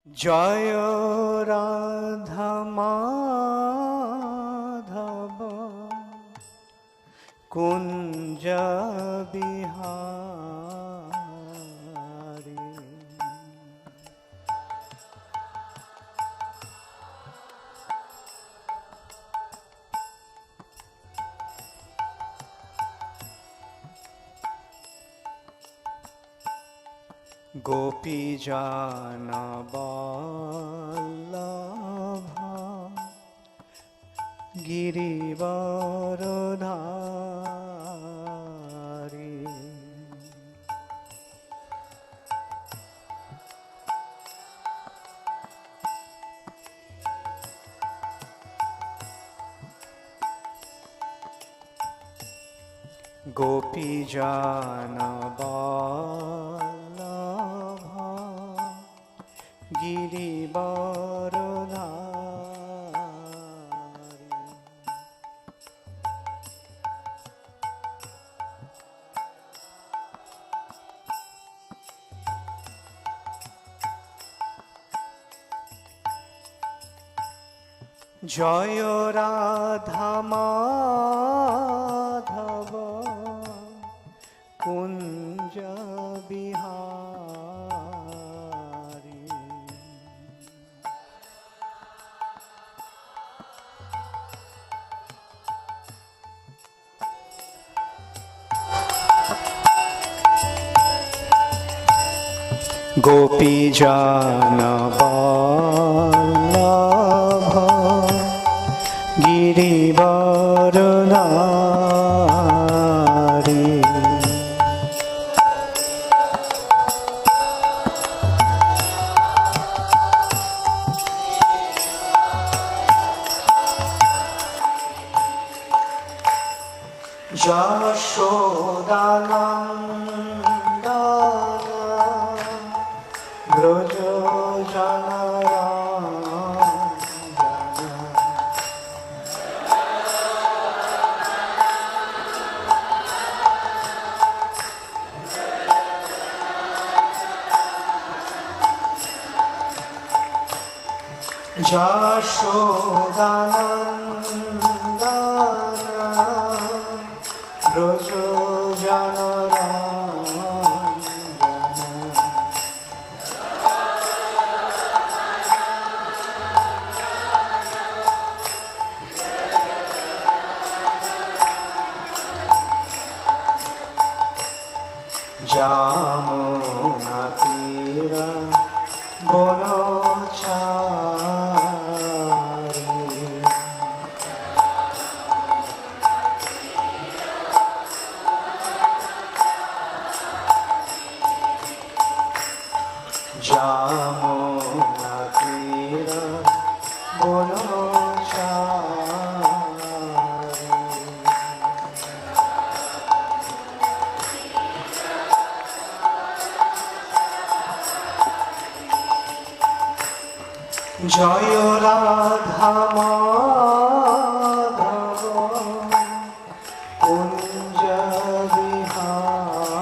জয় রাধা মাধব কুঞ্জ বিহারী। গোপীজন বল্লভ গিরিবরধারী। গোপীজন বল্লভ গিরিবরধারী। জয় রাধা মাধব কুঞ্জ বিহারী। গোপীজন বল্লভ গিরিবরধারী। যশোদানন্দন ব্রজজনরঞ্জন। যশোদানন্দন ব্রজজনরঞ্জন। যমুনা তীর বনচারী। যমুনা তীর বনচারী। জয় রাধা মাধব কুঞ্জ বিহারী।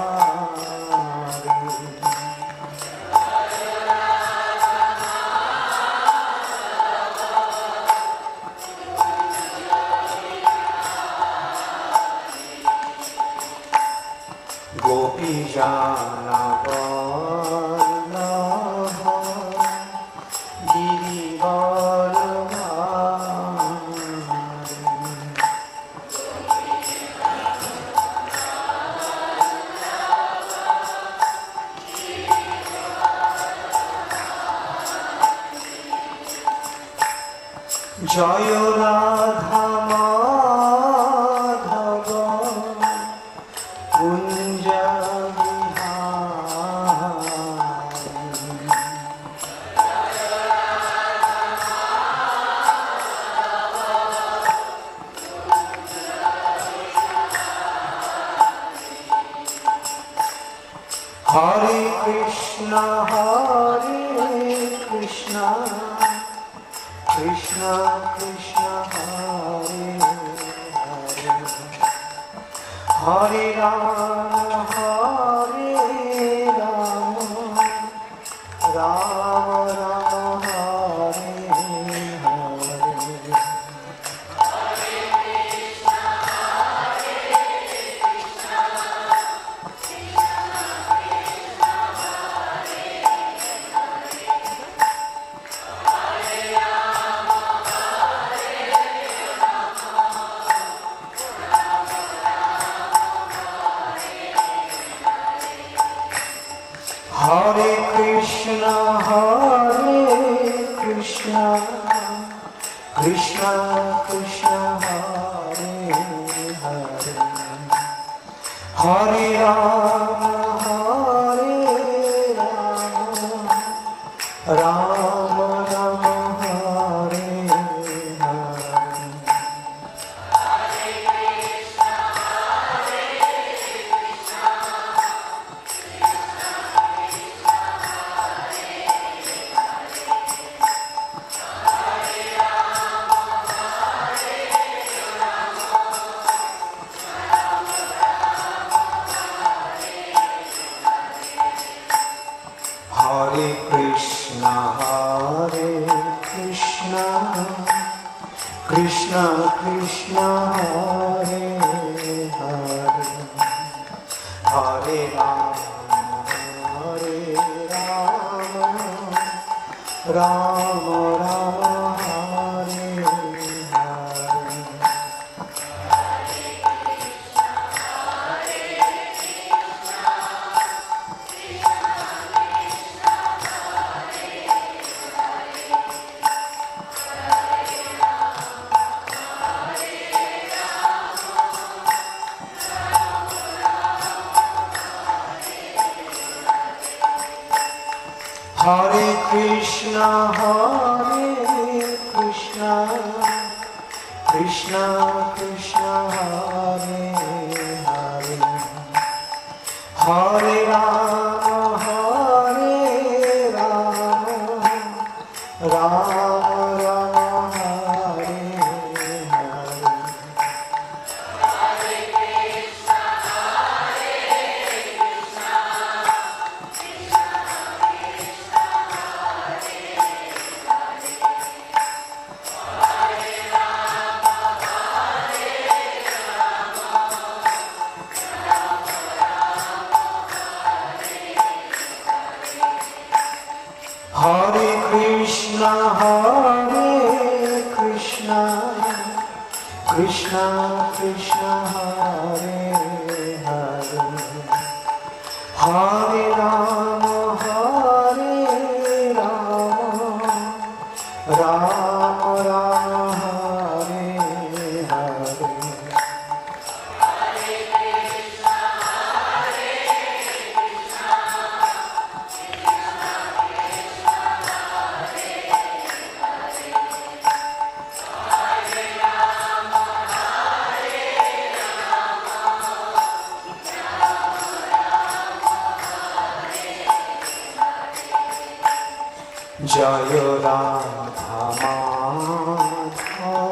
গোপীজন বল্লভ গিরিবরধারী। জয় রাধা মাধব কুঞ্জ বিহারী। হরে কৃষ্ণ কৃষ্ণ কৃষ্ণ হরে হরে। হরে Ram Ram Ram Krishna Krishna Hare Hare Hare Rama Hare Rama Rama Rama Hare Hare Hare Krishna Krishna Krishna Hare Hare Hare Rama Rama Rama Hare Hare Hare Krishna Krishna Krishna Hare Hare Hare Rama Rama Rama Hare Hare Hare Krishna Krishna Krishna Hare Hare Hare Rama Rama Rama Hare Hare Jaya Radha Madhava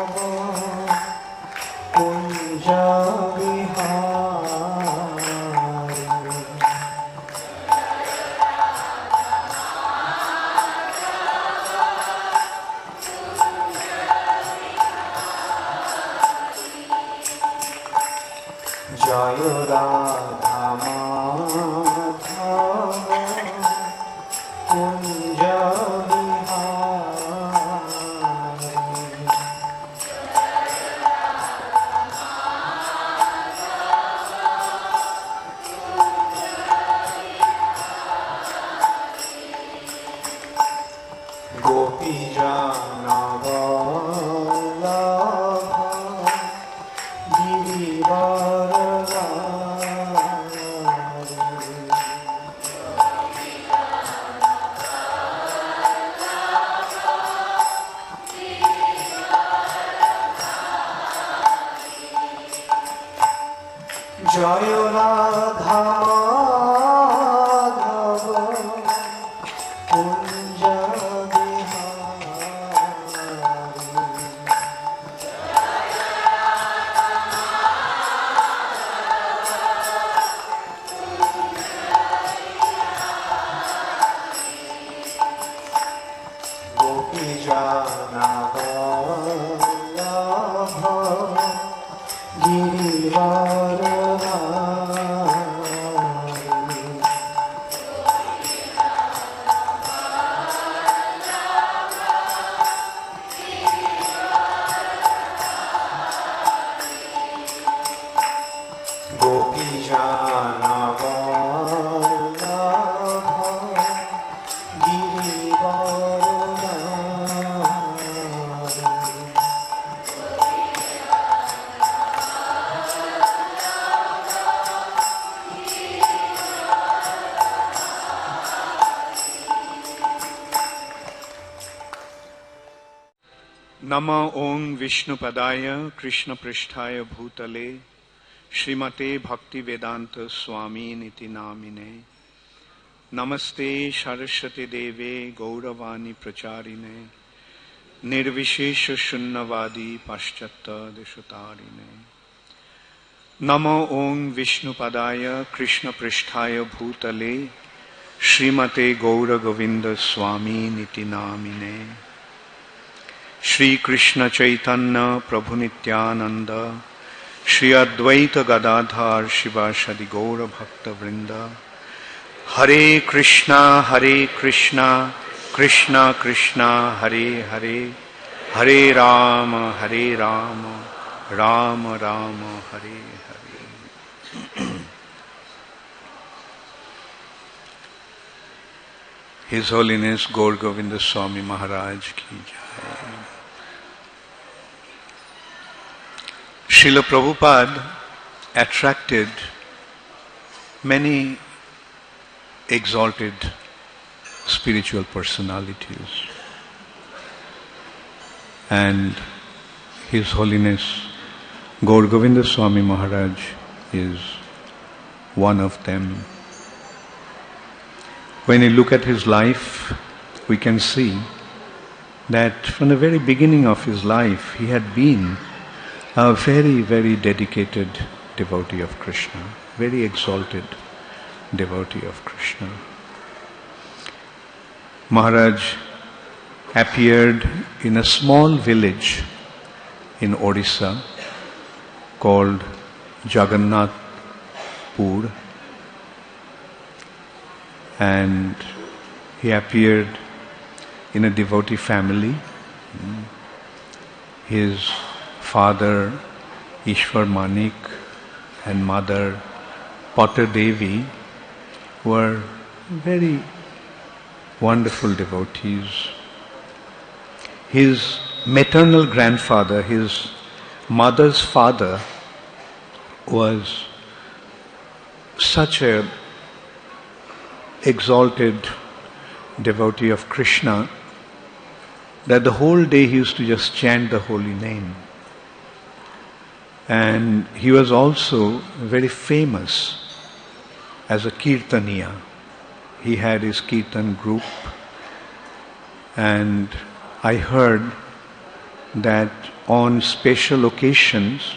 Kunja Vihari Jaya Radha Madhava Kunja Gopi Jana Vallabha Jaya Radha Madhava Kunja Gopi Jana Vallabha Giri Nama Om Vishnu Padaya Krishna Prishtaya Bhutale Srimate Bhakti Vedanta Swami Niti Namine Namaste Saraswati Deve Gauravani Pracharine Nirvishesha Shunnavadi Paschata Deshatarine Nama Om Vishnu Padaya Krishna Prishtaya Bhutale Srimate Gour Govinda Swami Niti Namine Shri Krishna Chaitanya Prabhu Nityananda Shri Advaita Gadadhar Shivashadi Gaura Bhakta Vrinda Hare Krishna Krishna Krishna Hare Hare Hare Rama Rama Rama Hare Hare. His Holiness Gaur Govinda Swami Maharaj ki jai. Srila Prabhupada attracted many exalted spiritual personalities, and His Holiness Gaur Govinda Swami Maharaj is one of them. When you look at his life, we can see that from the very beginning of his life, he had been a very, very dedicated devotee of Krishna, very exalted devotee of Krishna. Maharaj appeared in a small village in Odisha called Jagannath Pur, and he appeared in a devotee family. His father Ishwar Manik and mother Potter Devi were very wonderful devotees. His maternal grandfather, his mother's father, was such a exalted devotee of Krishna that the whole day he used to just chant the holy name. And he was also very famous as a kirtaniya. He had his kirtan group, and I heard that on special occasions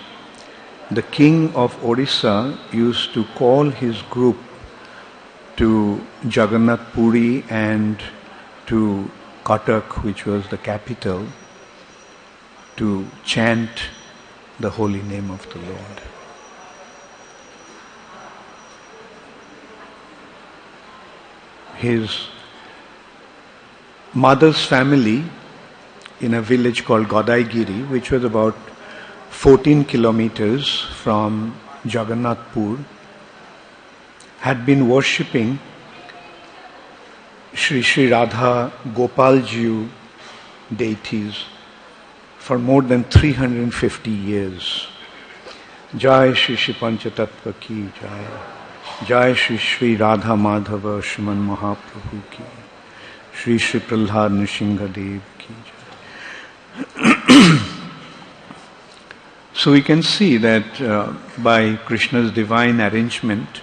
the king of Odisha used to call his group to Jagannath Puri and to Cuttack, which was the capital, to chant the holy name of the Lord. His mother's family in a village called Godaigiri, which was about 14 kilometers from Jagannath Pur, had been worshipping Sri Radha Gopalji deities for more than 350 years. Jai Shri Shri Panchatattva ki Jai. Jai Shri Shri Radha Madhava Shriman Mahaprabhu ki. Shri Shri Prahlad Nrsimha Dev ki Jai. So we can see that by Krishna's divine arrangement,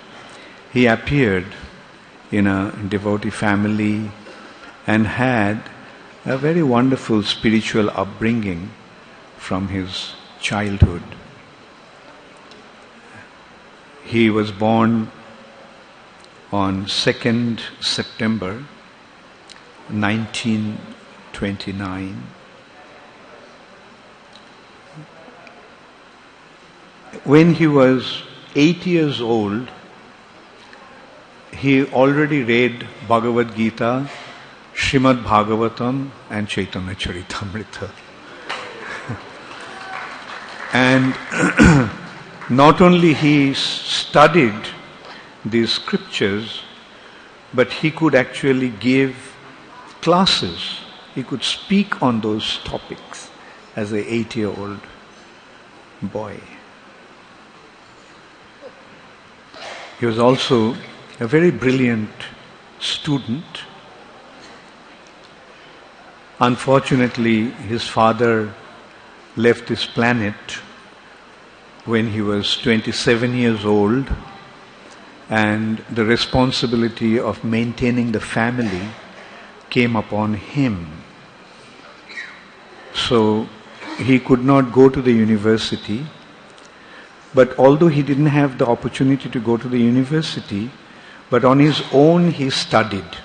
he appeared in a devotee family and had a very wonderful spiritual upbringing from his childhood. He was born on 2nd September 1929. When he was 8 years old, he already read Bhagavad Gita, Srimad Bhagavatam and Chaitanya Charitamrita. And not only he studied these scriptures, but he could actually give classes. He could speak on those topics as an 8-year-old boy. He was also a very brilliant student. Unfortunately, his father left this planet when he was 27 years old, and the responsibility of maintaining the family came upon him. So he could not go to the university, but although he didn't have the opportunity to go to the university, but on his own he studied.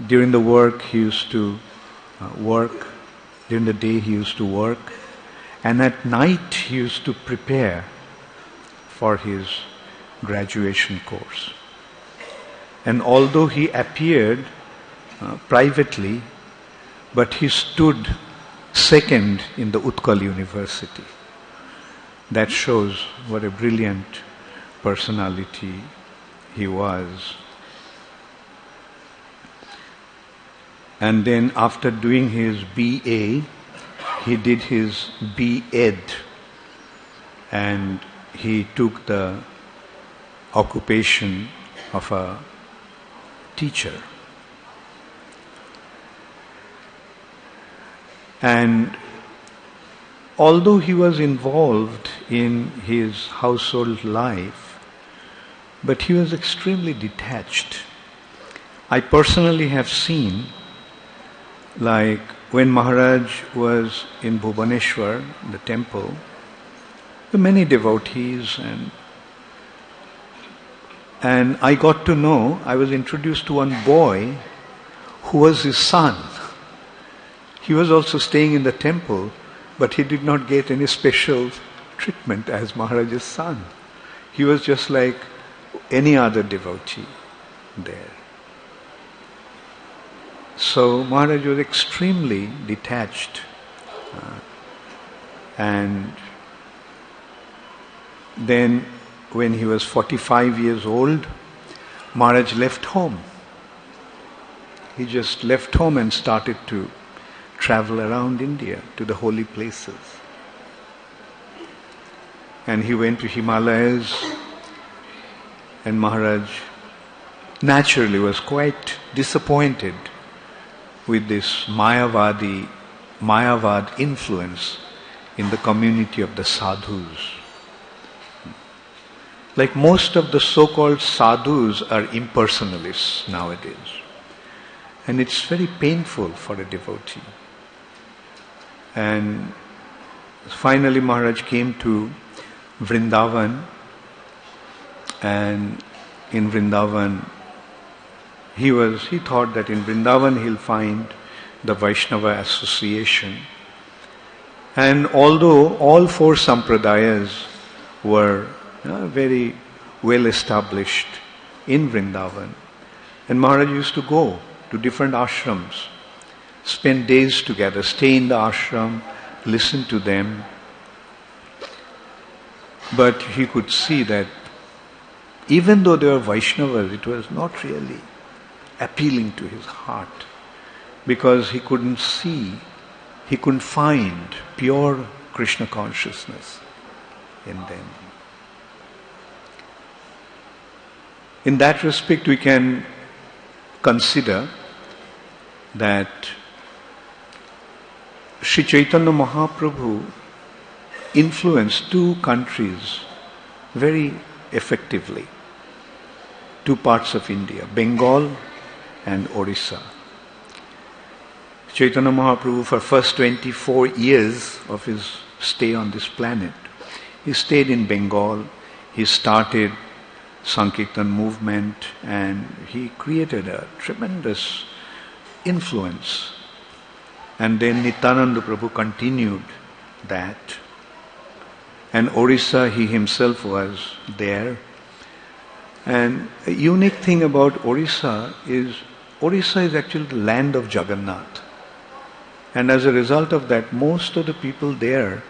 During the work he used to work, during the day he used to work, and at night he used to prepare for his graduation course. And although he appeared privately, but he stood second in the Utkal University. That shows what a brilliant personality he was. And then after doing his BA, he did his B.Ed, and he took the occupation of a teacher. And although he was involved in his household life, but he was extremely detached. I personally have seen, like when Maharaj was in Bhubaneswar, the temple, there were many devotees, and I got to know, I was introduced to one boy who was his son. He was also staying in the temple, but he did not get any special treatment as Maharaj's son. He was just like any other devotee there. So Maharaj was extremely detached, and then when he was 45 years old, Maharaj left home. He just left home and started to travel around India to the holy places. And he went to Himalayas, and Maharaj naturally was quite disappointed with this Mayavad influence in the community of the sadhus. Like most of the so-called sadhus are impersonalists nowadays. And it's very painful for a devotee. And finally Maharaj came to Vrindavan, and in Vrindavan he thought that in Vrindavan he'll find the Vaishnava association. And although all four sampradayas were very well established in Vrindavan, and Maharaj used to go to different ashrams, spend days together, stay in the ashram, listen to them. But he could see that even though they were Vaishnavas, it was not really appealing to his heart, because he couldn't find pure Krishna consciousness in them. In that respect, we can consider that Sri Chaitanya Mahaprabhu influenced two countries very effectively, two parts of India, Bengal and Orissa. Chaitanya Mahaprabhu, for first 24 years of his stay on this planet, he stayed in Bengal. He started Sankirtan movement, and he created a tremendous influence. And then Nityananda Prabhu continued that. And Orissa, he himself was there. And a unique thing about Orissa is actually the land of Jagannath. And as a result of that, most of the people there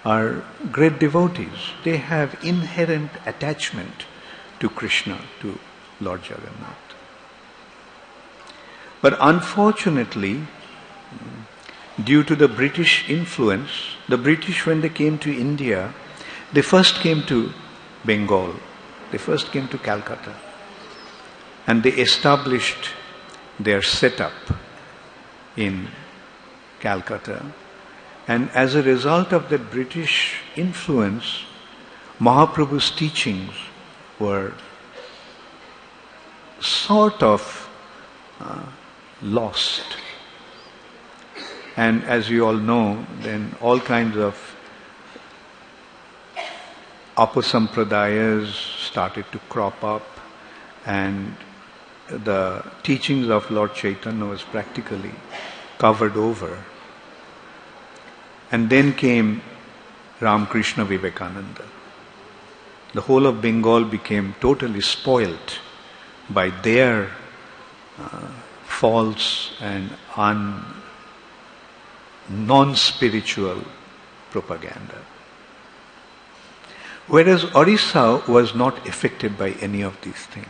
are great devotees. They have inherent attachment to Krishna, to Lord Jagannath. But unfortunately, due to the British influence, the British, when they came to India, they first came to Bengal. They first came to Calcutta. And they established their setup in Calcutta. And as a result of that British influence, Mahaprabhu's teachings were sort of lost. And as you all know, then all kinds of apasampradayas started to crop up, and the teachings of Lord Chaitanya was practically covered over. And then came Ramakrishna Vivekananda. The whole of Bengal became totally spoilt by their false and non-spiritual propaganda. Whereas Orissa was not affected by any of these things.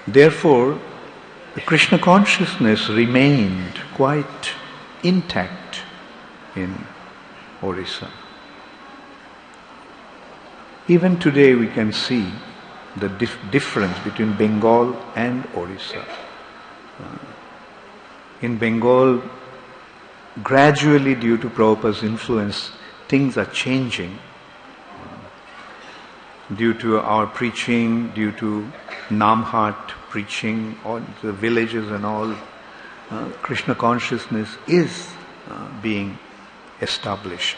Therefore, the Krishna consciousness remained quite intact in Orissa. Even today we can see the difference between Bengal and Orissa. In Bengal, gradually due to Prabhupada's influence, things are changing. Due to our preaching, due to Namhat preaching, all the villages and all, Krishna consciousness is being established.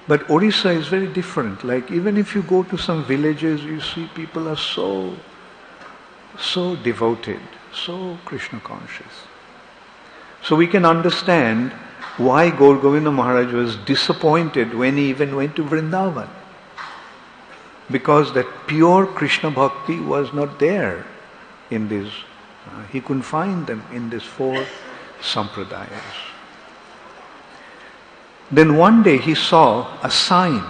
But Orissa is very different. Like even if you go to some villages, you see people are so devoted, so Krishna conscious. So we can understand why Gaur Govinda Maharaj was disappointed when he even went to Vrindavan. Because that pure Krishna bhakti was not there in this. He couldn't find them in these 4 sampradayas. Then one day he saw a sign.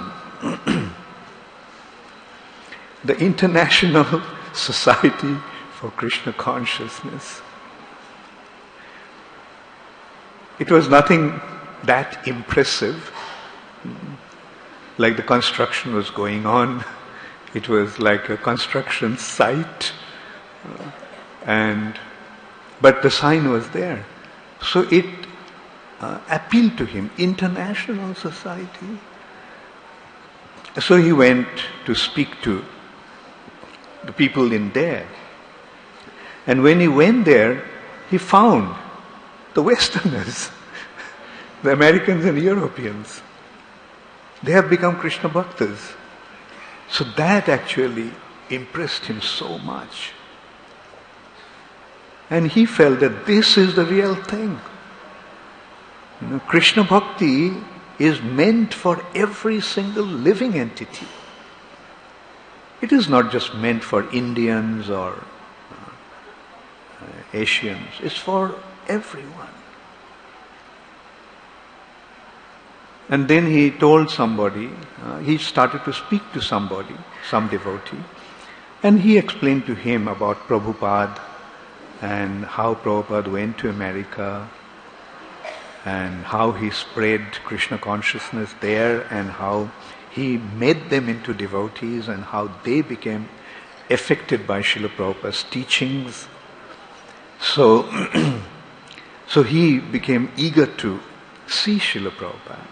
The International Society for Krishna Consciousness. It was nothing that impressive. Like the construction was going on. It was like a construction site. But the sign was there. So it appealed to him, International Society. So he went to speak to the people in there. And when he went there, he found the Westerners, the Americans and Europeans. They have become Krishna Bhaktas. So that actually impressed him so much. And he felt that this is the real thing. Krishna Bhakti is meant for every single living entity. It is not just meant for Indians or Asians. It's for everyone. And then he told somebody, he started to speak to somebody, some devotee, and he explained to him about Prabhupada and how Prabhupada went to America and how he spread Krishna consciousness there and how he made them into devotees and how they became affected by Srila Prabhupada's teachings. So he became eager to see Srila Prabhupada.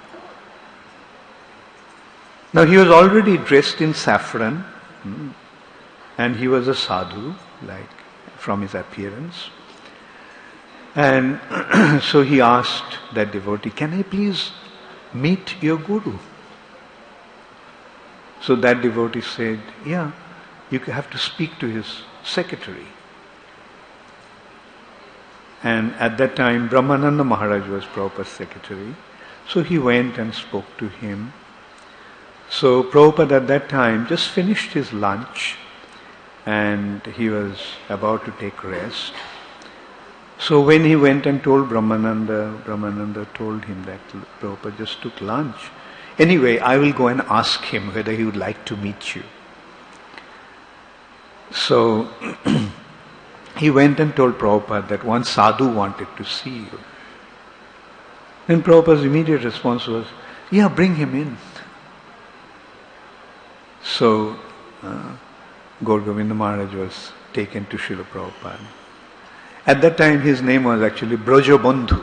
Now he was already dressed in saffron and he was a sadhu, like from his appearance. And so he asked that devotee, "Can I please meet your guru?" So that devotee said, "Yeah, you have to speak to his secretary." And at that time, Brahmananda Maharaj was Prabhupada's secretary. So he went and spoke to him. So Prabhupada at that time just finished his lunch and he was about to take rest. So when he went and told Brahmananda told him that Prabhupada just took lunch. Anyway, I will go and ask him whether he would like to meet you. So he went and told Prabhupada that one sadhu wanted to see you. Then Prabhupada's immediate response was, "Yeah, bring him in." So Gaur Govinda Maharaj was taken to Srila Prabhupada. At that time his name was actually Brajabandhu.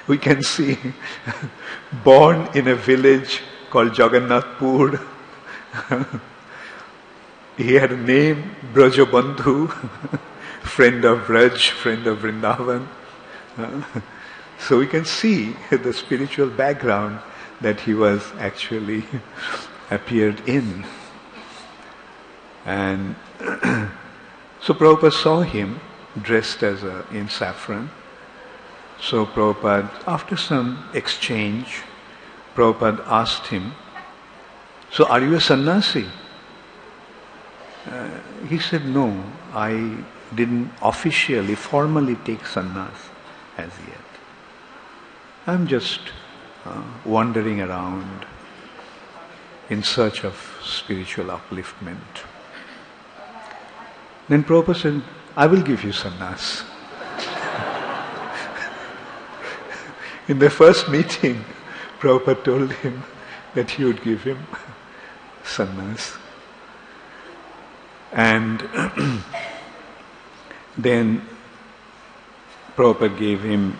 We can see, born in a village called Jagannathpur. He had a name, Brajabandhu, friend of Braj, friend of Vrindavan. So we can see the spiritual background that he was actually appeared in. And so Prabhupada saw him dressed in saffron. So Prabhupada, after some exchange, Prabhupada asked him, "So are you a sannyasi?" He said, "No, I didn't officially, formally take sannyas as yet. I'm just wandering around in search of spiritual upliftment." Then Prabhupada said, "I will give you sannyas." In the first meeting, Prabhupada told him that he would give him sannyas. And then Prabhupada gave him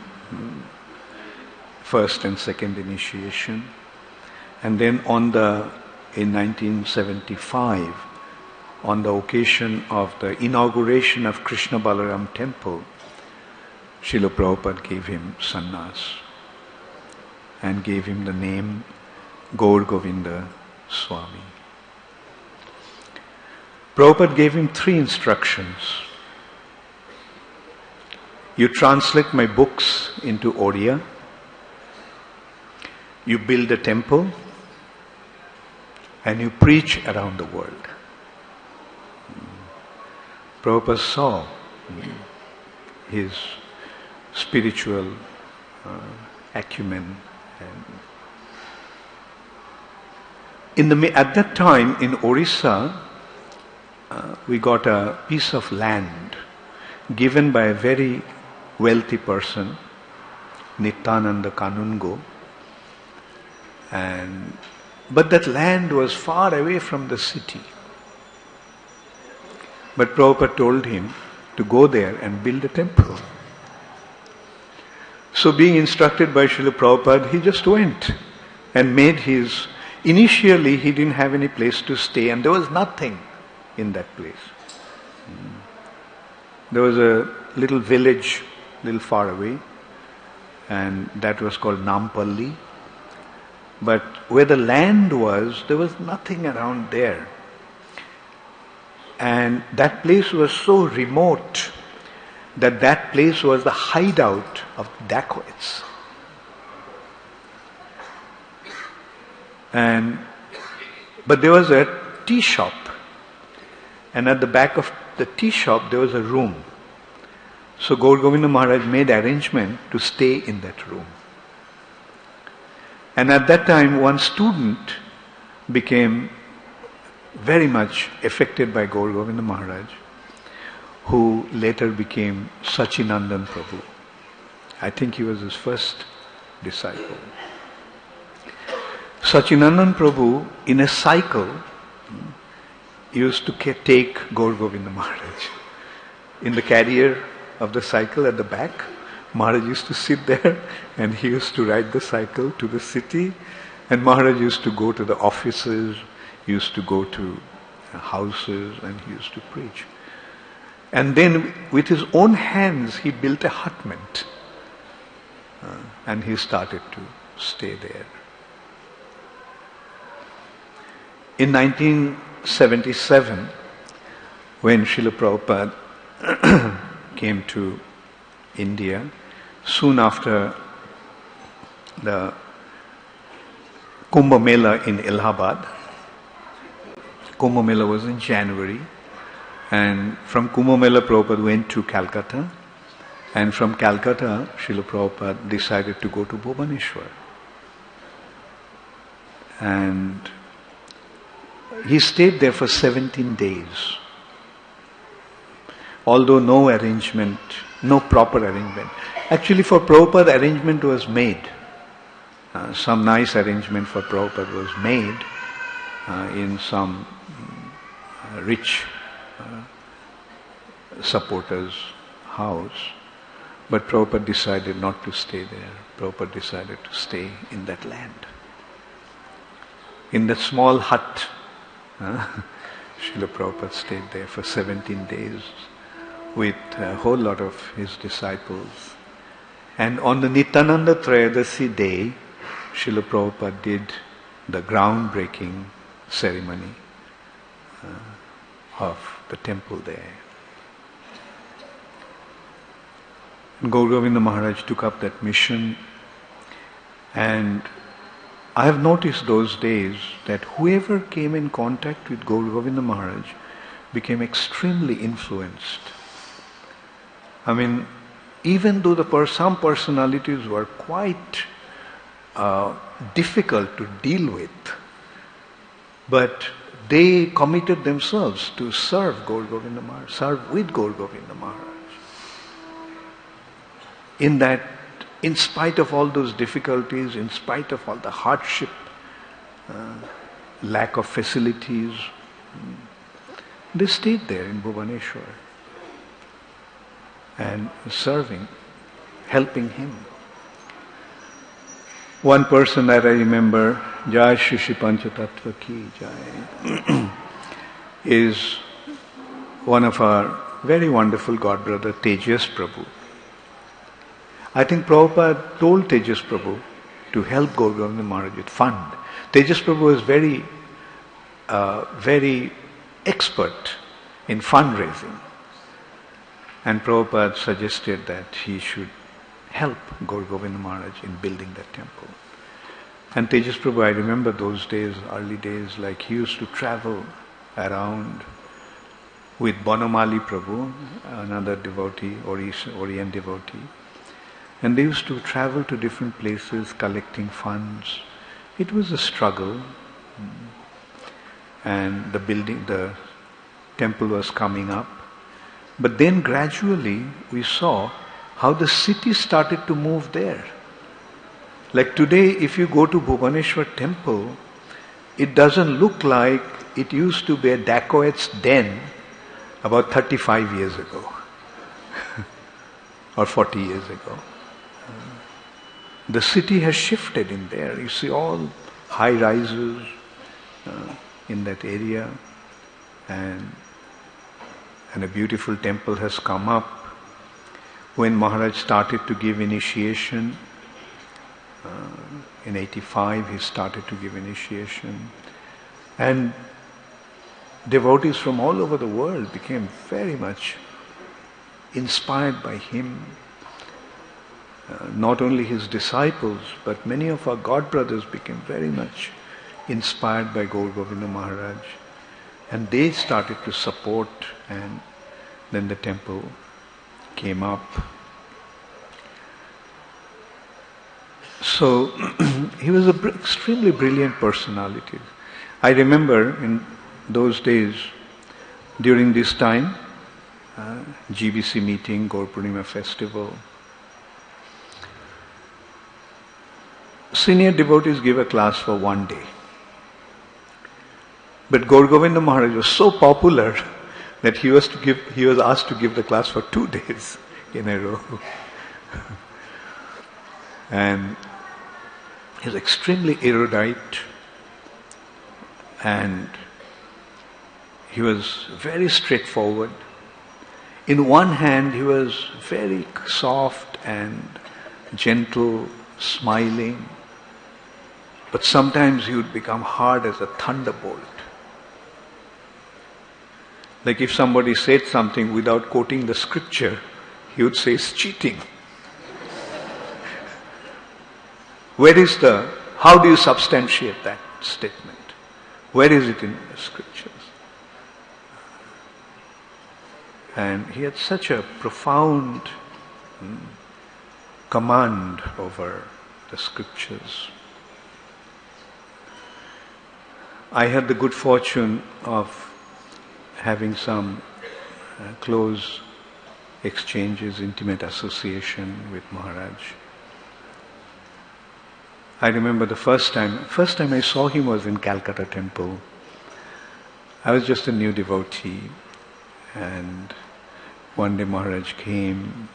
first and second initiation. And then in 1975, on the occasion of the inauguration of Krishna Balaram temple, Srila Prabhupada gave him sannyas and gave him the name Gour Govinda Swami. Prabhupada gave him 3 instructions. You translate my books into Odia, you build a temple, and you preach around the world. Prabhupada saw his spiritual acumen. At that time in Orissa, we got a piece of land given by a very wealthy person, Nityananda Kanungo, but that land was far away from the city. But Prabhupada told him to go there and build a temple. So being instructed by Srila Prabhupada, he just went and made his... Initially he didn't have any place to stay and there was nothing in that place. There was a little village, little far away, and that was called Nampalli. But where the land was, there was nothing around there. And that place was so remote that place was the hideout of dacoits. But there was a tea shop, and at the back of the tea shop there was a room. So Gour Govinda Maharaj made arrangement to stay in that room. And at that time one student became very much affected by Gour Govinda Maharaj, who later became Sachinandan Prabhu. I think he was his first disciple. Sachinandan Prabhu, in a cycle, used to take Gour Govinda Maharaj. In the carrier of the cycle at the back, Maharaj used to sit there and he used to ride the cycle to the city, and Maharaj used to go to the offices, used to go to houses, and he used to preach. And then with his own hands he built a hutment and he started to stay there. In 1977, when Srila Prabhupada came to India, soon after the Kumbh Mela in Allahabad. Kumbh Mela was in January, and from Kumbh Mela Prabhupada went to Calcutta, and from Calcutta Srila Prabhupada decided to go to Bhubaneswar. And he stayed there for 17 days. Although no arrangement, no proper arrangement. Actually for Prabhupada arrangement was made. Some nice arrangement for Prabhupada was made in some rich supporters' house. But Prabhupada decided not to stay there. Prabhupada decided to stay in that land. In that small hut, Srila Prabhupada stayed there for 17 days with a whole lot of his disciples. And on the Nityananda Trayodasi day, Srila Prabhupada did the groundbreaking ceremony of the temple there. And Gaur Govinda Maharaj took up that mission, and I have noticed those days that whoever came in contact with Gaur Govinda Maharaj became extremely influenced. I mean, even though some personalities were quite difficult to deal with, but they committed themselves to serve Gaur Govinda Maharaj, serve with Gaur Govinda Maharaj. In that, in spite of all those difficulties, in spite of all the hardship, lack of facilities, they stayed there in Bhubaneswar and serving, helping him. One person that I remember, Jai Shri Shri Panchatattva Ki Jai, is one of our very wonderful godbrother, Tejas Prabhu. I think Prabhupada told Tejas Prabhu to help Gaur Govinda Maharaj with fund. Tejas Prabhu was very expert in fundraising. And Prabhupada suggested that he should help Gaur Govinda Maharaj in building that temple. And Tejas Prabhu, I remember those days, early days, like he used to travel around with Bonamali Prabhu, another devotee, Orient devotee. And they used to travel to different places collecting funds. It was a struggle. And the temple was coming up. But then gradually we saw how the city started to move there. Like today, if you go to Bhubaneswar temple, it doesn't look like it used to be a dacoit's den about 35 years ago or 40 years ago. The city has shifted in there. You see all high rises in that area, and a beautiful temple has come up. When Maharaj started to give initiation, in 85 he started to give initiation, and devotees from all over the world became very much inspired by him. Not only his disciples, but many of our god brothers became very much inspired by Gaur Govinda Maharaj, and they started to support, and then the temple came up. So he was an extremely brilliant personality. I remember in those days, during this time, GBC meeting, Gaur Purnima festival, senior devotees give a class for one day. But Gaur Govinda Maharaj was so popular that he was asked to give the class for 2 days in a row. And he was extremely erudite, and he was very straightforward. In one hand, he was very soft and gentle, smiling, but sometimes he would become hard as a thunderbolt. Like if somebody said something without quoting the scripture, he would say it's cheating. How do you substantiate that statement? Where is it in the scriptures? And he had such a profound command over the scriptures. I had the good fortune of having some close exchanges, intimate association with Maharaj. I remember the first time I saw him was in Calcutta temple. I was just a new devotee, and one day Maharaj came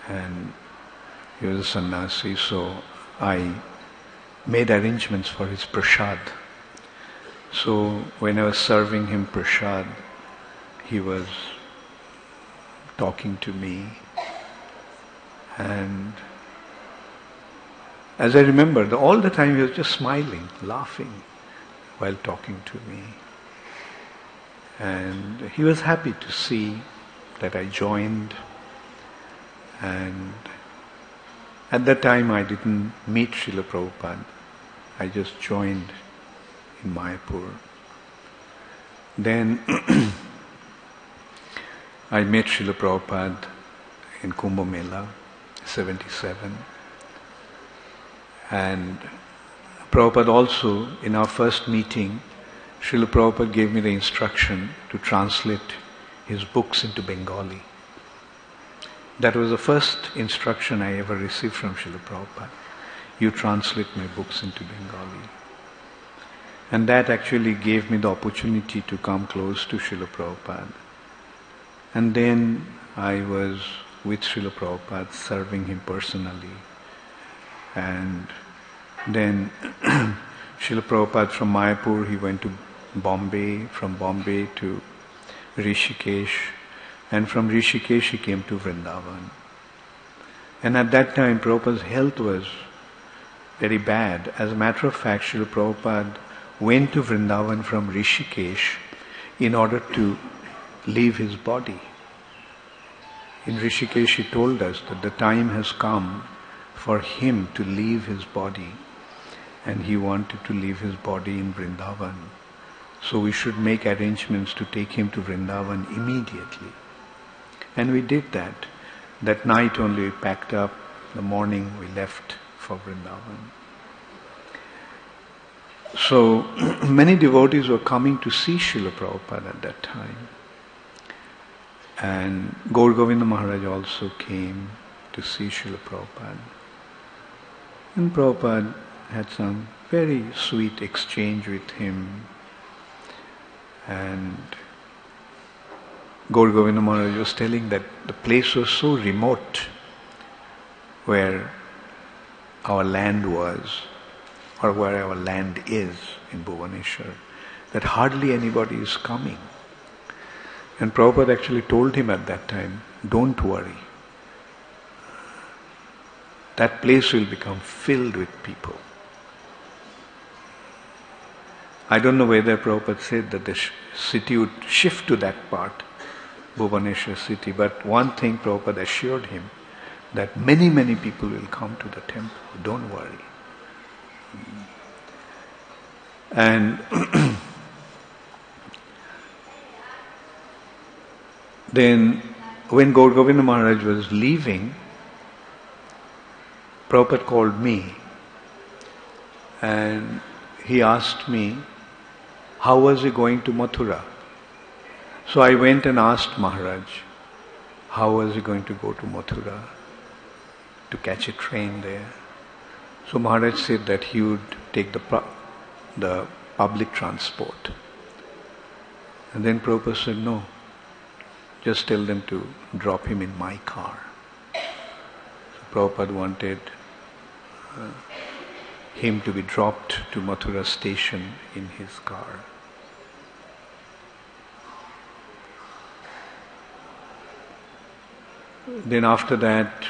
and he was a sannyasi, so I made arrangements for his prasad. So when I was serving him prasad, he was talking to me, and as I remember, all the time he was just smiling, laughing while talking to me. And he was happy to see that I joined, and at that time I didn't meet Srila Prabhupada. I just joined in Mayapur. Then I met Srila Prabhupada in Kumbh Mela, 77. And Prabhupada also, in our first meeting, Srila Prabhupada gave me the instruction to translate his books into Bengali. That was the first instruction I ever received from Srila Prabhupada. You translate my books into Bengali. And that actually gave me the opportunity to come close to Srila Prabhupada. And then I was with Srila Prabhupada, serving him personally. And then Srila Prabhupada from Mayapur, he went to Bombay, from Bombay to Rishikesh, and from Rishikesh he came to Vrindavan. And at that time Prabhupada's health was very bad. As a matter of fact, Srila Prabhupada went to Vrindavan from Rishikesh in order to leave his body. In Rishikesh he told us that the time has come for him to leave his body, and he wanted to leave his body in Vrindavan. So we should make arrangements to take him to Vrindavan immediately. And we did that. That night only we packed up, the morning we left for Vrindavan. So many devotees were coming to see Srila Prabhupada at that time. And Gour Govinda Maharaj also came to see Srila Prabhupada. And Prabhupada had some very sweet exchange with him. And Gour Govinda Maharaj was telling that the place was so remote where our land was, or where our land is in Bhubaneswar, that hardly anybody is coming. And Prabhupada actually told him at that time, don't worry. That place will become filled with people. I don't know whether Prabhupada said that the city would shift to that part, Bhubaneswar city, but one thing Prabhupada assured him, that many, many people will come to the temple, don't worry. And then when Gour Govinda Maharaj was leaving, Prabhupada called me and he asked me, how was he going to Mathura? So I went and asked Maharaj, how was he going to go to Mathura, to catch a train there? So Maharaj said that he would take the public transport. And then Prabhupada said, no, just tell them to drop him in my car. So Prabhupada wanted him to be dropped to Mathura station in his car. Then after that,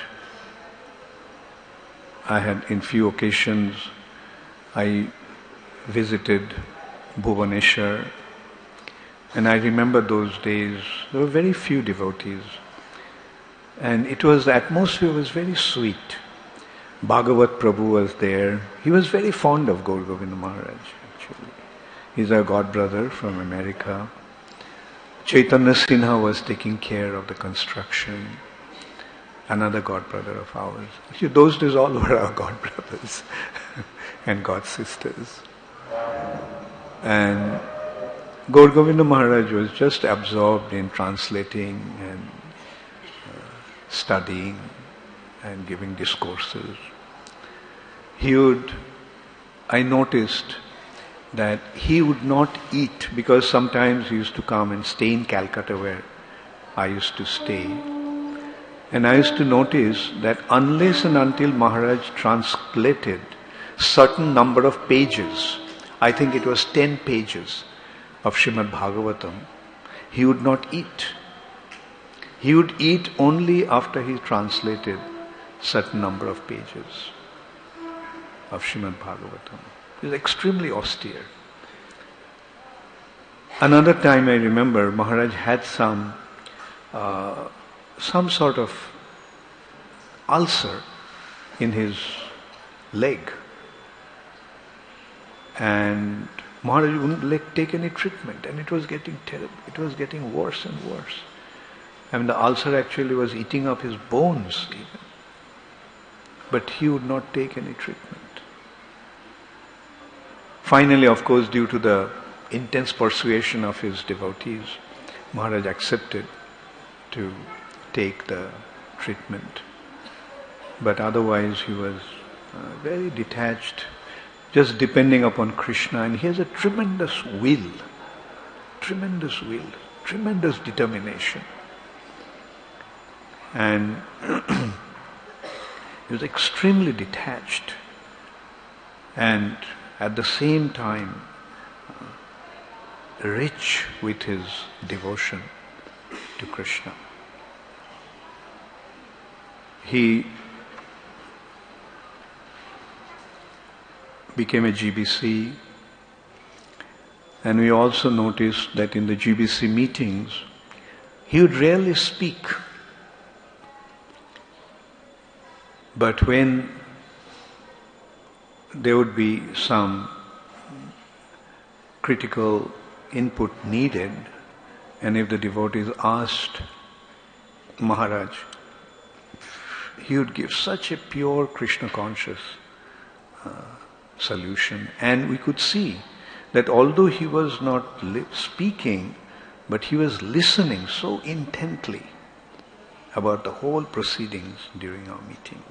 I had in few occasions, I visited Bhubaneswar, and I remember those days, there were very few devotees, and the atmosphere was very sweet. Bhagavat Prabhu was there. He was very fond of Gour Govinda Maharaj, actually. He's our godbrother from America. Chaitanya Sinha was taking care of the construction. Another godbrother of ours. Actually, those days all were our godbrothers and god-sisters. And Gour Govinda Maharaj was just absorbed in translating and studying and giving discourses. I noticed that he would not eat, because sometimes he used to come and stay in Calcutta where I used to stay. And I used to notice that unless and until Maharaj translated certain number of pages, I think it was 10 pages of Srimad Bhagavatam, he would not eat. He would eat only after he translated certain number of pages of Srimad Bhagavatam. He was extremely austere. Another time I remember Maharaj had some sort of ulcer in his leg, and Maharaj wouldn't take any treatment, and it was getting terrible. It was getting worse and worse. I mean, the ulcer actually was eating up his bones even. But he would not take any treatment. Finally, of course, due to the intense persuasion of his devotees, Maharaj accepted to take the treatment. But otherwise he was very detached, just depending upon Krishna, and he has a tremendous will, tremendous determination. And he was extremely detached and at the same time rich with his devotion to Krishna. He became a GBC, and we also noticed that in the GBC meetings he would rarely speak. But when there would be some critical input needed, and if the devotees asked Maharaj, he would give such a pure Krishna conscious solution. And we could see that although he was not speaking, but he was listening so intently about the whole proceedings during our meetings.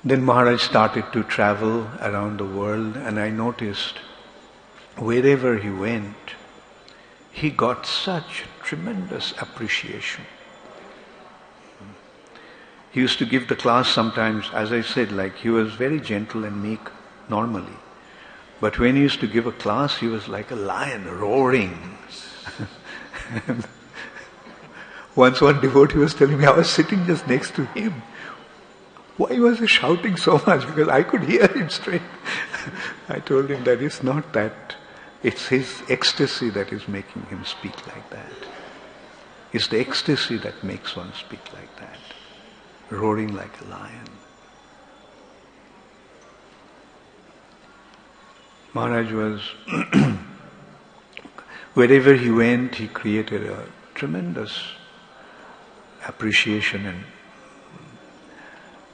Then Maharaj started to travel around the world, and I noticed wherever he went, he got such tremendous appreciation. He used to give the class sometimes, as I said, like he was very gentle and meek normally. But when he used to give a class, he was like a lion roaring. Once one devotee was telling me, I was sitting just next to him. Why was he shouting so much? Because I could hear him straight. I told him that it's not that. It's his ecstasy that is making him speak like that. It's the ecstasy that makes one speak like that. Roaring like a lion. Maharaj was, wherever he went, he created a tremendous appreciation, and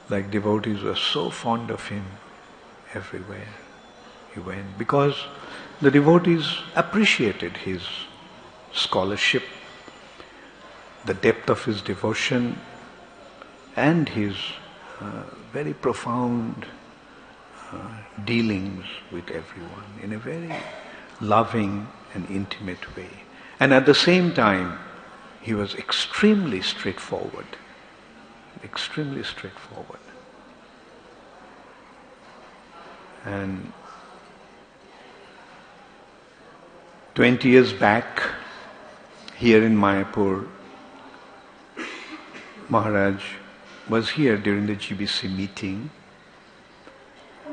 like devotees were so fond of him everywhere he went, because the devotees appreciated his scholarship, the depth of his devotion, and his very profound dealings with everyone in a very loving and intimate way. And at the same time, he was extremely straightforward. Extremely straightforward. And 20 years back, here in Mayapur, Maharaj was here during the GBC meeting,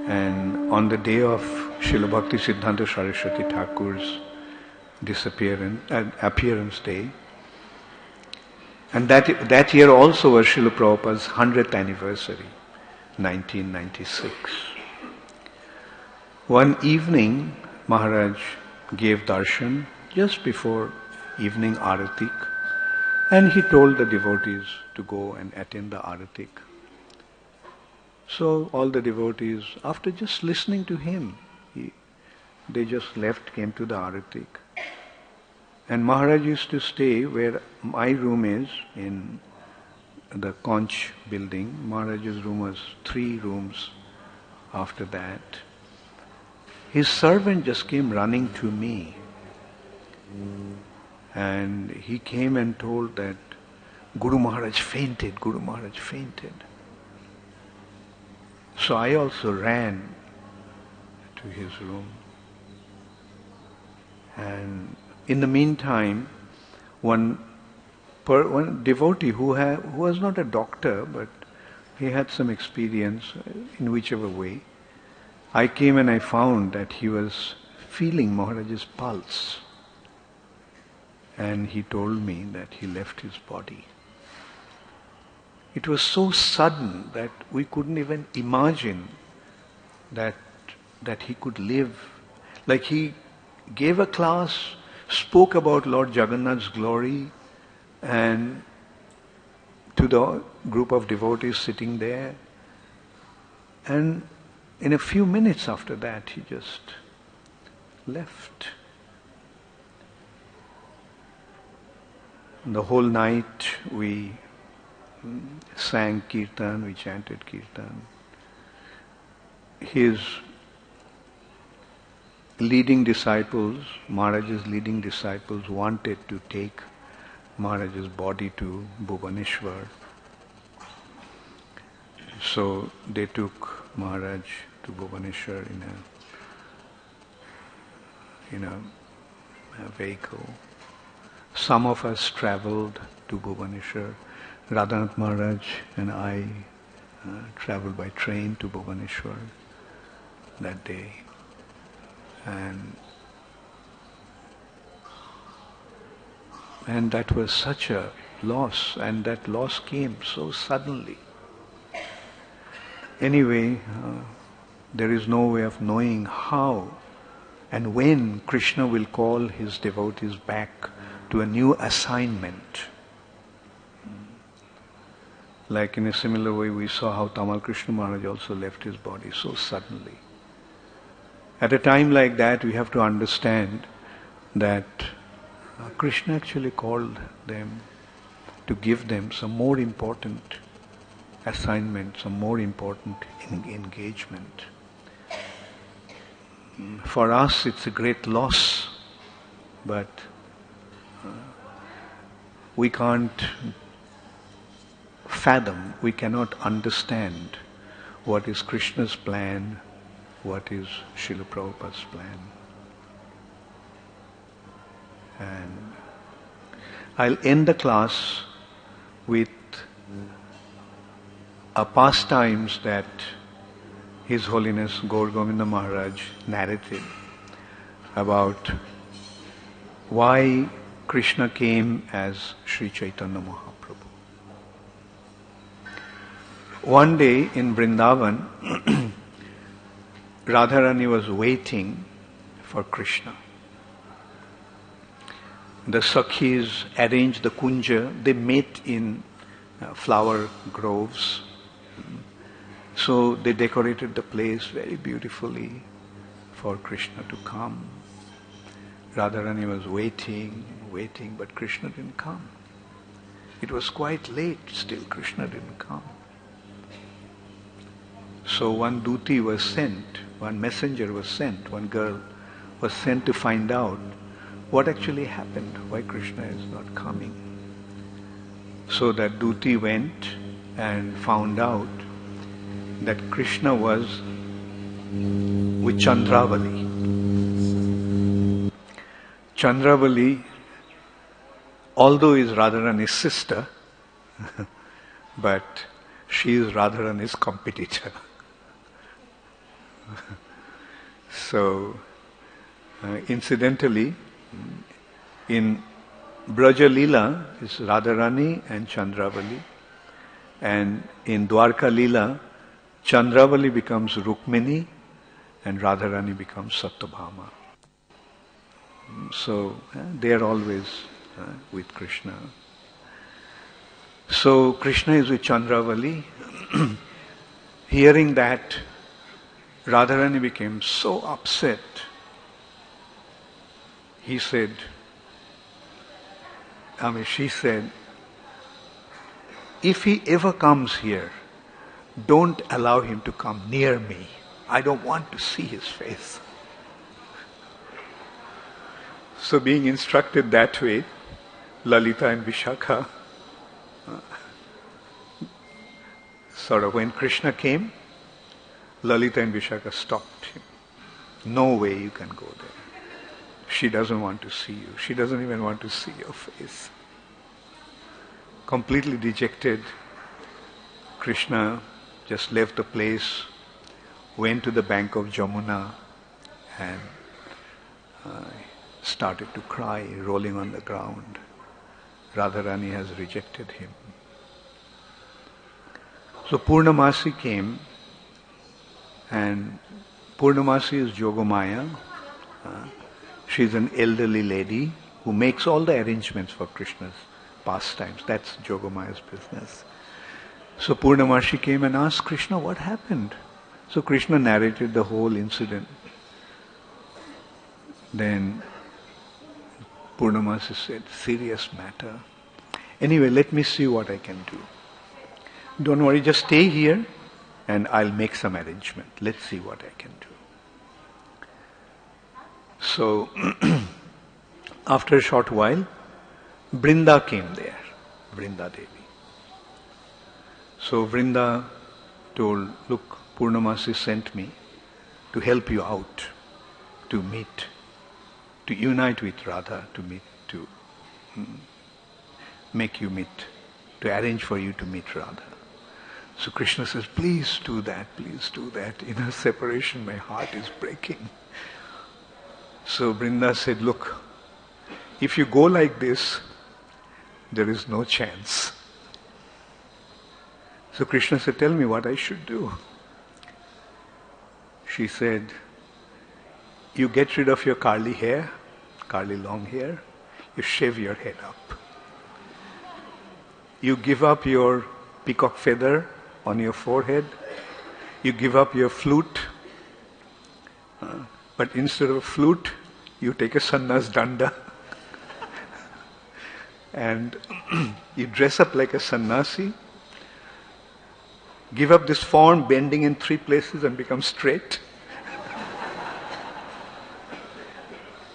and on the day of Srila Bhakti Siddhanta Saraswati Thakur's appearance day, and that year also was Srila Prabhupada's 100th anniversary, 1996. One evening, Maharaj gave darshan just before evening aratik, and he told the devotees to go and attend the aratik. So all the devotees, after just listening to him, they just left, came to the aratik. And Maharaj used to stay where my room is, in the Conch building. Maharaj's room was 3 rooms after that. His servant just came running to me And he came and told that Guru Maharaj fainted, Guru Maharaj fainted. So I also ran to his room. And in the meantime, one devotee who was not a doctor, but he had some experience in whichever way, I came and I found that he was feeling Maharaj's pulse. And he told me that he left his body. It was so sudden that we couldn't even imagine that he could live. Like he gave a class, spoke about Lord Jagannath's glory, and to the group of devotees sitting there. And in a few minutes after that, he just left. The whole night we sang kirtan, we chanted kirtan. His leading disciples, Maharaj's leading disciples, wanted to take Maharaj's body to Bhubaneswar. So they took Maharaj to Bhubaneswar in a vehicle. Some of us traveled to Bhubaneswar. Radhanath Maharaj and I traveled by train to Bhubaneswar that day. And that was such a loss, and that loss came so suddenly. Anyway, there is no way of knowing how and when Krishna will call his devotees back to a new assignment. Like in a similar way, we saw how Tamal Krishna Maharaj also left his body so suddenly. At a time like that, we have to understand that Krishna actually called them to give them some more important assignment, some more important engagement. For us, it's a great loss, but we can't fathom, we cannot understand what is Krishna's plan, what is Srila Prabhupada's plan. And I'll end the class with a pastimes that His Holiness Gour Govinda Maharaj narrated about why Krishna came as Sri Chaitanya Mahaprabhu. One day in Vrindavan, Radharani was waiting for Krishna. The Sakhis arranged the kunja, they met in flower groves. So they decorated the place very beautifully for Krishna to come. Radharani was waiting, but Krishna didn't come. It was quite late, still Krishna didn't come. So one duti was sent, one messenger was sent, one girl was sent to find out what actually happened, why Krishna is not coming. So that duti went and found out that Krishna was with Chandravali. Chandravali, although is Radharani's sister, but she is Radharani's competitor. So, incidentally, in Braja Leela is Radharani and Chandravali, and in Dwarka Leela, Chandravali becomes Rukmini and Radharani becomes Satyabhama. So they are always with Krishna. So Krishna is with Chandravali. Hearing that, Radharani became so upset. She said, if he ever comes here, don't allow him to come near me. I don't want to see his face. So being instructed that way, Lalita and Vishakha, sort of when Krishna came, Lalita and Vishakha stopped him. No way you can go there. She doesn't want to see you. She doesn't even want to see your face. Completely dejected, Krishna just left the place, went to the bank of Jamuna and started to cry, rolling on the ground. Radharani has rejected him. So Purnamasi came, and Purnamasi is Yogamaya. She's an elderly lady who makes all the arrangements for Krishna's pastimes. That's Yogamaya's business. So Purnamasi came and asked Krishna, what happened? So Krishna narrated the whole incident. Then Purnamasi said, serious matter. Anyway, let me see what I can do. Don't worry, just stay here and I'll make some arrangement. Let's see what I can do. So, after a short while, Brinda came there, Brinda Devi. So Vrinda told, look, Purnamasi sent me to help you out, to meet, to unite with Radha, to meet, to make you meet, to arrange for you to meet Radha. So Krishna says, please do that. In our separation, my heart is breaking. So Vrinda said, look, if you go like this, there is no chance. So Krishna said, tell me what I should do. She said, you get rid of your curly hair, curly long hair, you shave your head up. You give up your peacock feather on your forehead, you give up your flute, but instead of a flute, you take a sannyas danda and you dress up like a sannyasi, give up this form bending in 3 places and become straight.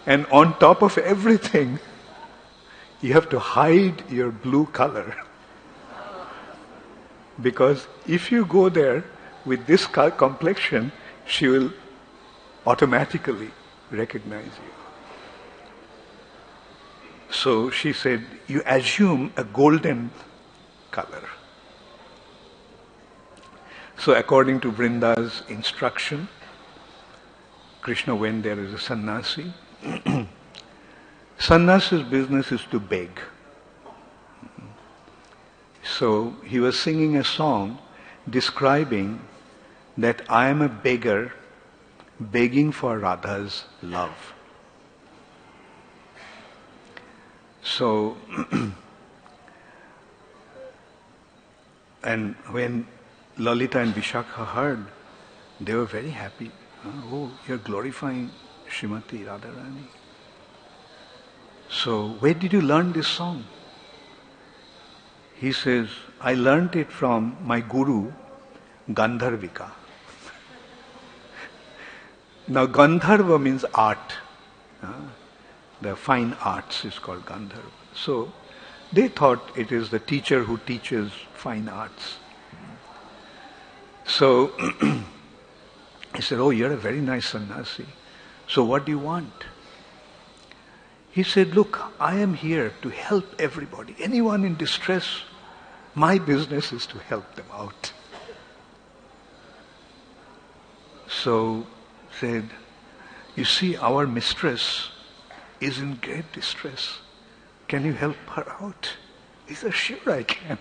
And on top of everything, you have to hide your blue color. Because if you go there with this complexion, she will automatically recognize you. So she said, you assume a golden color. So according to Vrinda's instruction, Krishna went there as a sannyasi. Sannyasi's business is to beg. So he was singing a song describing that I am a beggar begging for Radha's love. So, and when Lalita and Vishakha heard, they were very happy. Oh, you're glorifying Srimati Radharani. So, where did you learn this song? He says, I learnt it from my guru, Gandharvika. Now, Gandharva means art. The fine arts is called Gandharva. So, they thought it is the teacher who teaches fine arts. So, he said, oh, you're a very nice sannyasi. So what do you want? He said, look, I am here to help everybody. Anyone in distress, my business is to help them out. So, said, you see, our mistress is in great distress. Can you help her out? He said, sure I can.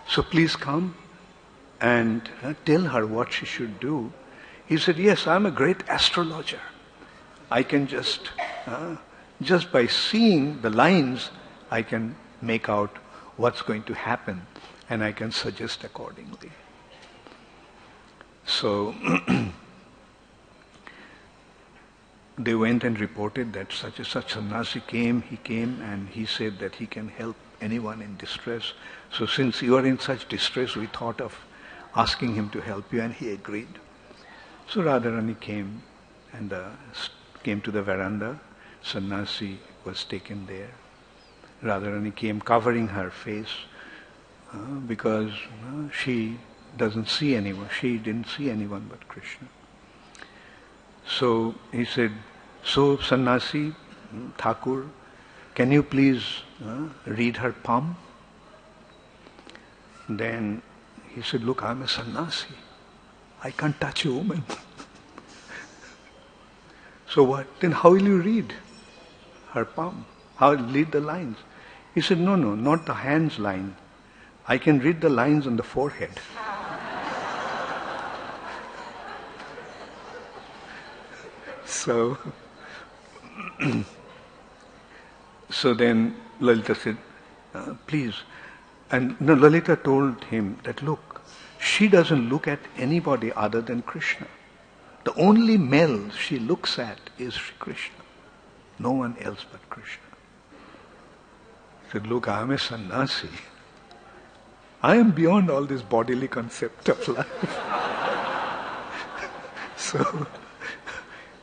So please come and tell her what she should do. He said, yes, I'm a great astrologer. I can just by seeing the lines, I can make out what's going to happen and I can suggest accordingly. So they went and reported that such and such sannyasi came. He came and he said that he can help anyone in distress. So since you are in such distress, we thought of asking him to help you, and he agreed. So Radharani came and came to the veranda, sannyasi was taken there. Radharani came covering her face because she doesn't see anyone. She didn't see anyone but Krishna. So he said, so sannyasi, Thakur, can you please read her palm? Then he said, look, I'm a sannyasi. I can't touch a woman. So what? Then how will you read her palm? How will you read the lines? He said, no, not the hands line. I can read the lines on the forehead. So, so then Lalita said, please. And no, Lalita told him that, look, she doesn't look at anybody other than Krishna. The only male she looks at is Sri Krishna. No one else but Krishna. He said, look, I am a sannyasi. I am beyond all this bodily concept of life. So,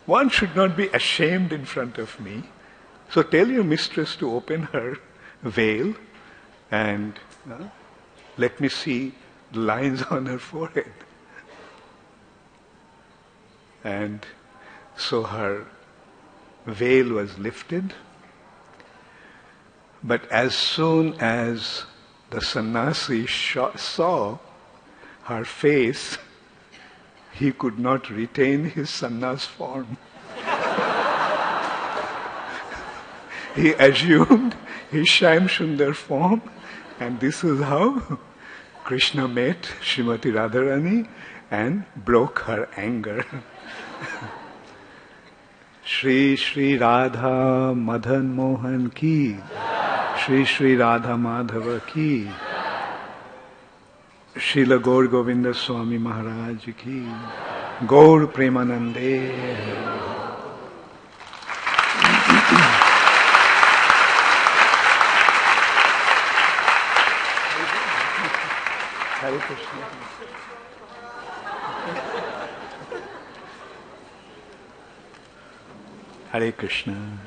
one should not be ashamed in front of me. So tell your mistress to open her veil and let me see the lines on her forehead. And so her veil was lifted. But as soon as the sannyasi saw her face, he could not retain his sannyas form. He assumed his Shyam Sundar form, and this is how Krishna met Srimati Radharani and broke her anger. Shri Shri Radha Madan Mohan ki, Shri Shri Radha Madhava ki, Srila Gour Govinda Swami Maharaj ki, Gour Premanande. Hare Krishna. Hare Krishna.